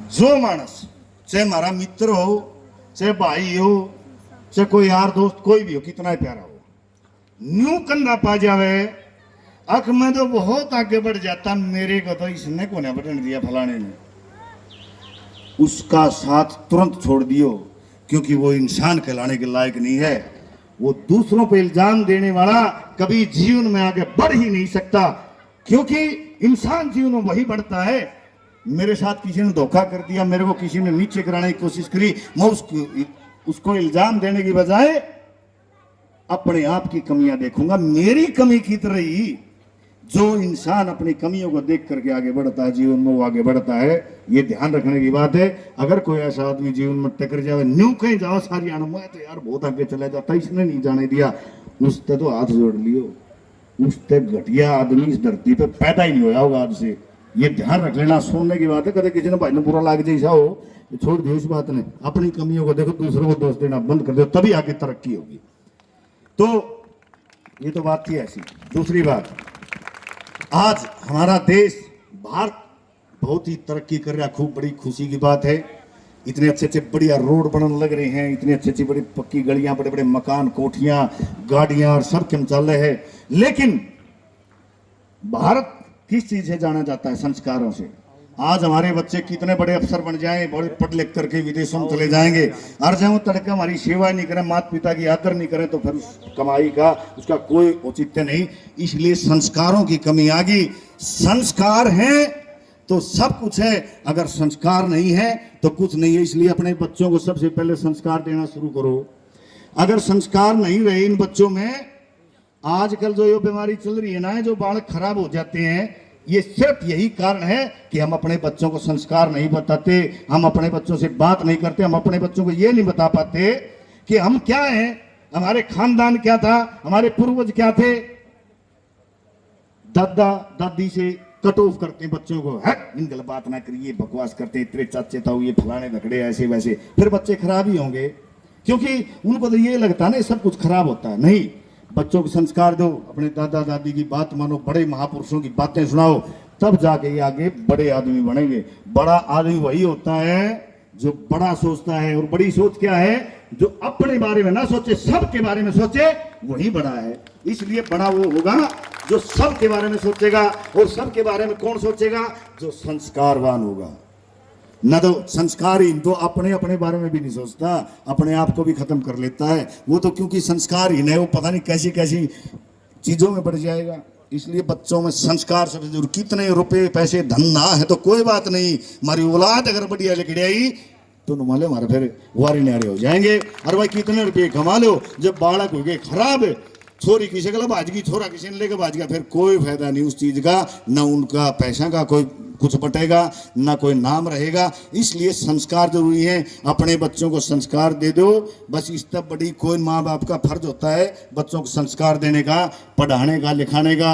जो मानस चाहे हमारा मित्र हो, चाहे भाई हो, चाहे कोई यार दोस्त कोई भी हो, कितना ही प्यारा हो, न्यू कंधा पा जावे अख में तो बहुत आगे बढ़ जाता, मेरे को तो इसने को ना बढ़ने दिया फलाने ने, उसका साथ तुरंत छोड़ दियो, क्योंकि वो इंसान कहलाने के लायक नहीं है। वो दूसरों पे इल्जाम देने वाला कभी जीवन में आगे बढ़ ही नहीं सकता, क्योंकि इंसान जीवन में वही बढ़ता है। मेरे साथ किसी ने धोखा कर दिया, मेरे को किसी ने नीचे कराने की कोशिश करी, मैं उसको इल्जाम देने की बजाय अपने आप की कमियां देखूंगा। मेरी कमी की तरह जो इंसान अपनी कमियों को देख करके आगे बढ़ता है, जीवन में वो आगे बढ़ता है। ये ध्यान रखने की बात है। अगर कोई ऐसा आदमी जीवन में टकर जाए, न्यू कहीं जाओ सारी आना, मैं तो यार बहुत आगे चला जाता, इसने नहीं जाने दिया, उससे तो हाथ जोड़ लियो, उससे घटिया आदमी इस धरती पे पैदा ही नहीं होया होगा आज से। ये ध्यान रख लेना। सुनने की बात है, कभी किसी ने भाई ने बुरा लाग जैसा हो, छोड़ दियो इस बात ने, अपनी कमियों को देखो, दूसरों को दोष देना बंद कर दो, तभी आगे तरक्की होगी। तो ये तो बात थी ऐसी। दूसरी बात, आज हमारा देश भारत बहुत ही तरक्की कर रहा है, खूब बड़ी खुशी की बात है। इतने अच्छे अच्छे बढ़िया रोड बनने लग रहे हैं, इतनी अच्छी अच्छी बड़ी पक्की गलियां, बड़े बड़े मकान, कोठियां, गाड़ियां और सब के चल रहे हैं। लेकिन भारत किस चीज से जाना जाता है? संस्कारों से। आज हमारे बच्चे कितने बड़े अफसर बन जाएं, बड़े पढ़ लिख करके विदेशों में चले जाएंगे, और जब वो तड़के हमारी सेवा नहीं करें, माता पिता की आदर नहीं करें, तो फिर उस कमाई का उसका कोई औचित्य नहीं। इसलिए संस्कारों की कमी आ गई। संस्कार हैं तो सब कुछ है, अगर संस्कार नहीं है तो कुछ नहीं है। इसलिए अपने बच्चों को सबसे पहले संस्कार देना शुरू करो। अगर संस्कार नहीं रहे इन बच्चों में, आजकल जो ये बीमारी चल रही है ना, जो बालक खराब हो जाते हैं, ये सिर्फ यही कारण है कि हम अपने बच्चों को संस्कार नहीं बताते, हम अपने बच्चों से बात नहीं करते, हम अपने बच्चों को ये नहीं बता पाते कि हम क्या हैं, हमारे खानदान क्या था, हमारे पूर्वज क्या थे। दादा दादी से कट ऑफ करते हैं बच्चों को, है इन गलत बात ना करिए, बकवास करते, तेरे चाचे था ये फलाने धकड़े ऐसे वैसे, फिर बच्चे खराब ही होंगे, क्योंकि उनको तो ये लगता है ना सब कुछ खराब होता है। नहीं, बच्चों को संस्कार दो, अपने दादा दादी की बात मानो, बड़े महापुरुषों की बातें सुनाओ, तब जाके ये आगे बड़े आदमी बनेंगे। बड़ा आदमी वही होता है जो बड़ा सोचता है, और बड़ी सोच क्या है? जो अपने बारे में ना सोचे, सबके बारे में सोचे, वही बड़ा है। इसलिए बड़ा वो होगा जो सबके बारे में सोचेगा, और सबके बारे में कौन सोचेगा? जो संस्कारवान होगा। न तो संस्कारी तो अपने अपने बारे में भी नहीं सोचता, अपने आप को भी खत्म कर लेता है वो तो, क्योंकि संस्कार ही नहीं, वो पता नहीं कैसी कैसी चीजों में बढ़ जाएगा। इसलिए बच्चों में संस्कार सबसे जरूरी। कितने रुपए पैसे धन ना है तो कोई बात नहीं, हमारी औलाद अगर बढ़िया लिख आई तो नुमाले हमारे फिर वारी नारे हो जाएंगे। और भाई कितने रुपये कमा लो, जब बालक हो गए खराब, छोरी किसी का भाज गई, छोरा किसी ने लेकर भाज गया, फिर कोई फायदा नहीं उस चीज का, ना उनका पैसा का कोई कुछ बटेगा, ना कोई नाम रहेगा। इसलिए संस्कार जरूरी है। अपने बच्चों को संस्कार दे दो, बस इस तक बड़ी कोई माँ बाप का फर्ज होता है बच्चों को संस्कार देने का, पढ़ाने का, लिखाने का।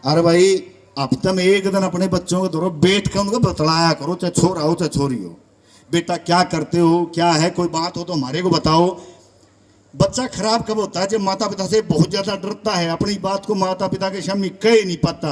अरे भाई हफ्ते में एक दिन अपने बच्चों को धरो, बैठ कर उनको बतलाया करो, चाहे छोरा हो चाहे छोरी हो, बेटा क्या करते हो, क्या है, कोई बात हो तो हमारे को बताओ। बच्चा खराब कब होता है? जब माता पिता से बहुत ज्यादा डरता है, अपनी बात को माता पिता के सामने कह नहीं पाता,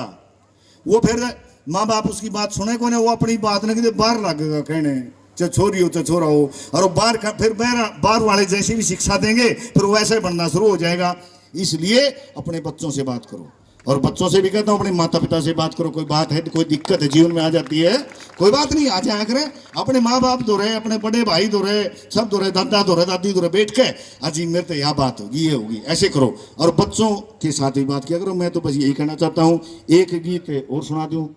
वो फिर माँ बाप उसकी बात सुने को ना, वो अपनी बात ना कि बाहर लगेगा कहने, चाहे छोरी हो चाहे छोरा हो, और वो बाहर का फिर बाहर वाले जैसी भी शिक्षा देंगे फिर वैसे बनना शुरू हो जाएगा। इसलिए अपने बच्चों से बात करो, और बच्चों से भी कहता हूँ अपने माता पिता से बात करो। कोई बात है, कोई दिक्कत है जीवन में आ जाती है, कोई बात नहीं, आ जाया करें। अपने माँ बाप दो रहे, अपने बड़े भाई दो रहे, सब दो रहे, दादा दो रहे, दादी दो रहे, बैठ के अजी मेरे तो यह बात होगी, ये होगी, ऐसे करो। और बच्चों के साथ भी बात किया करो। मैं तो बस यही कहना चाहता हूँ। एक गीत और सुना दूँ।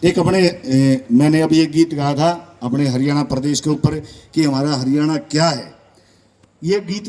एक अपने मैंने अभी एक गीत गाया था अपने हरियाणा प्रदेश के ऊपर कि हमारा हरियाणा क्या है। ये गीत